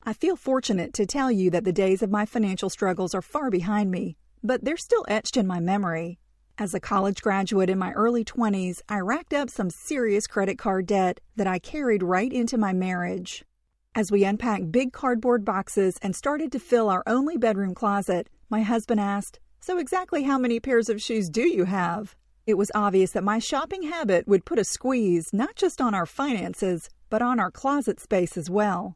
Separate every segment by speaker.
Speaker 1: I feel fortunate to tell you that the days of my financial struggles are far behind me, but they're still etched in my memory. As a college graduate in my early 20s, I racked up some serious credit card debt that I carried right into my marriage. As we unpacked big cardboard boxes and started to fill our only bedroom closet, my husband asked, "So exactly how many pairs of shoes do you have?" It was obvious that my shopping habit would put a squeeze not just on our finances, but on our closet space as well.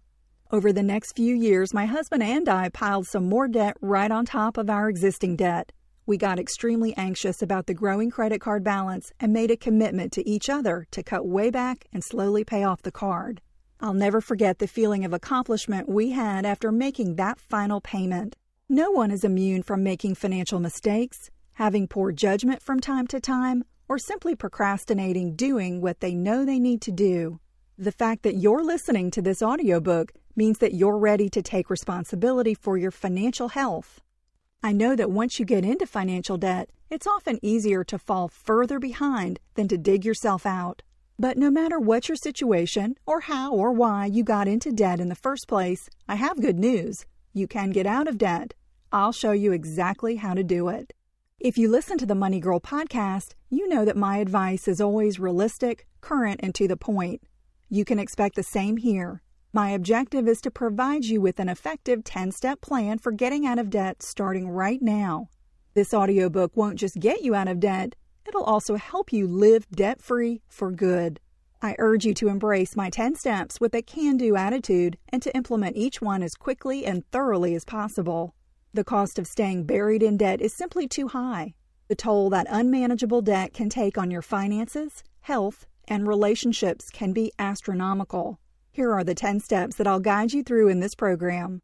Speaker 1: Over the next few years, my husband and I piled some more debt right on top of our existing debt. We got extremely anxious about the growing credit card balance and made a commitment to each other to cut way back and slowly pay off the card. I'll never forget the feeling of accomplishment we had after making that final payment. No one is immune from making financial mistakes, having poor judgment from time to time, or simply procrastinating doing what they know they need to do. The fact that you're listening to this audiobook means that you're ready to take responsibility for your financial health. I know that once you get into financial debt, it's often easier to fall further behind than to dig yourself out. But no matter what your situation or how or why you got into debt in the first place, I have good news. You can get out of debt. I'll show you exactly how to do it. If you listen to the Money Girl podcast, you know that my advice is always realistic, current, and to the point. You can expect the same here. My objective is to provide you with an effective 10-step plan for getting out of debt starting right now. This audiobook won't just get you out of debt, it'll also help you live debt-free for good. I urge you to embrace my 10 steps with a can-do attitude and to implement each one as quickly and thoroughly as possible. The cost of staying buried in debt is simply too high. The toll that unmanageable debt can take on your finances, health, and relationships can be astronomical. Here are the 10 steps that I'll guide you through in this program.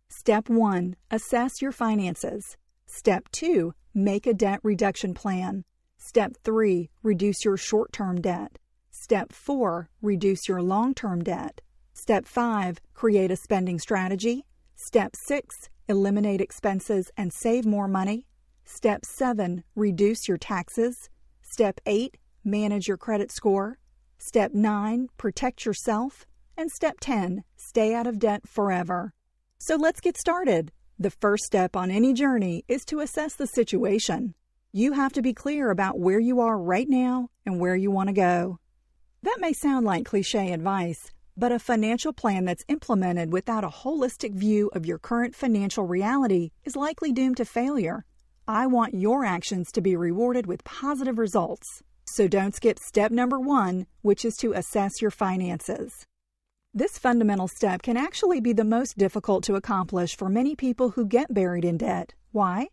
Speaker 1: Step 1. Assess your finances. Step 2. Make a debt reduction plan. Step 3. Reduce your short-term debt. Step 4. Reduce your long-term debt. Step 5. Create a spending strategy. Step 6. Eliminate expenses and save more money. Step 7. Reduce your taxes. Step 8. Manage your credit score. Step 9. Protect yourself. And Step 10. Stay out of debt forever. So let's get started. The first step on any journey is to assess the situation. You have to be clear about where you are right now and where you want to go. That may sound like cliche advice, but a financial plan that's implemented without a holistic view of your current financial reality is likely doomed to failure. I want your actions to be rewarded with positive results. So don't skip step number 1, which is to assess your finances. This fundamental step can actually be the most difficult to accomplish for many people who get buried in debt. Why?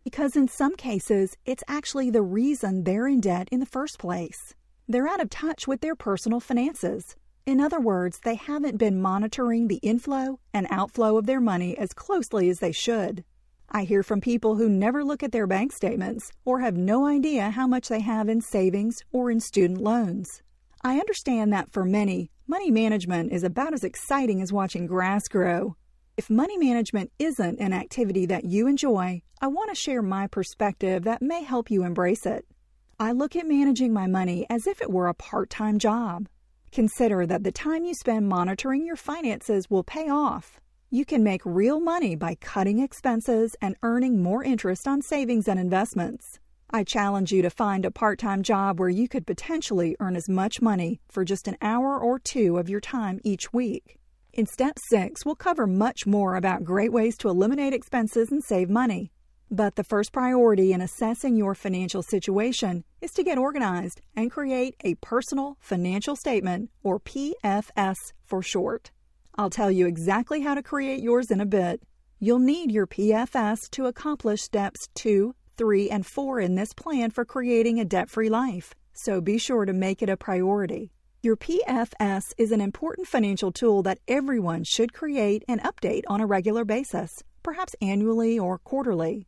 Speaker 1: Because in some cases, it's actually the reason they're in debt in the first place. They're out of touch with their personal finances. In other words, they haven't been monitoring the inflow and outflow of their money as closely as they should. I hear from people who never look at their bank statements or have no idea how much they have in savings or in student loans. I understand that for many, money management is about as exciting as watching grass grow. If money management isn't an activity that you enjoy, I want to share my perspective that may help you embrace it. I look at managing my money as if it were a part-time job. Consider that the time you spend monitoring your finances will pay off. You can make real money by cutting expenses and earning more interest on savings and investments. I challenge you to find a part-time job where you could potentially earn as much money for just an hour or 2 of your time each week. In Step 6, we'll cover much more about great ways to eliminate expenses and save money. But the first priority in assessing your financial situation is to get organized and create a personal financial statement, or PFS for short. I'll tell you exactly how to create yours in a bit. You'll need your PFS to accomplish Steps 2, 3, and 4 in this plan for creating a debt-free life, so be sure to make it a priority. Your PFS is an important financial tool that everyone should create and update on a regular basis, perhaps annually or quarterly.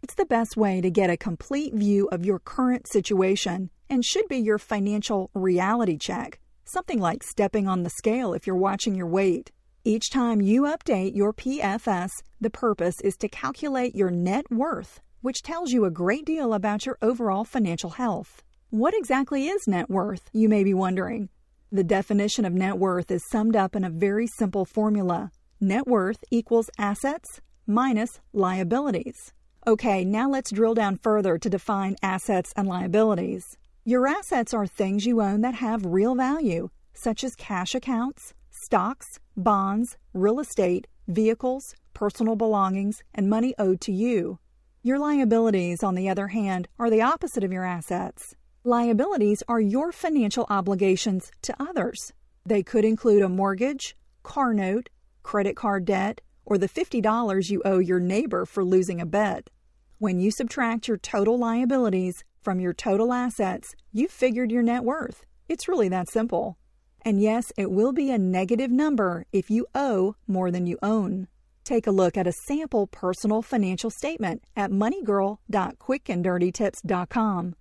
Speaker 1: It's the best way to get a complete view of your current situation and should be your financial reality check, something like stepping on the scale if you're watching your weight. Each time you update your PFS, the purpose is to calculate your net worth, which tells you a great deal about your overall financial health. What exactly is net worth, you may be wondering? The definition of net worth is summed up in a very simple formula. Net worth equals assets minus liabilities. Okay, now let's drill down further to define assets and liabilities. Your assets are things you own that have real value, such as cash accounts, stocks, bonds, real estate, vehicles, personal belongings, and money owed to you. Your liabilities, on the other hand, are the opposite of your assets. Liabilities are your financial obligations to others. They could include a mortgage, car note, credit card debt, or the $50 you owe your neighbor for losing a bet. When you subtract your total liabilities from your total assets, you've figured your net worth. It's really that simple. And yes, it will be a negative number if you owe more than you own. Take a look at a sample personal financial statement at moneygirl.quickanddirtytips.com.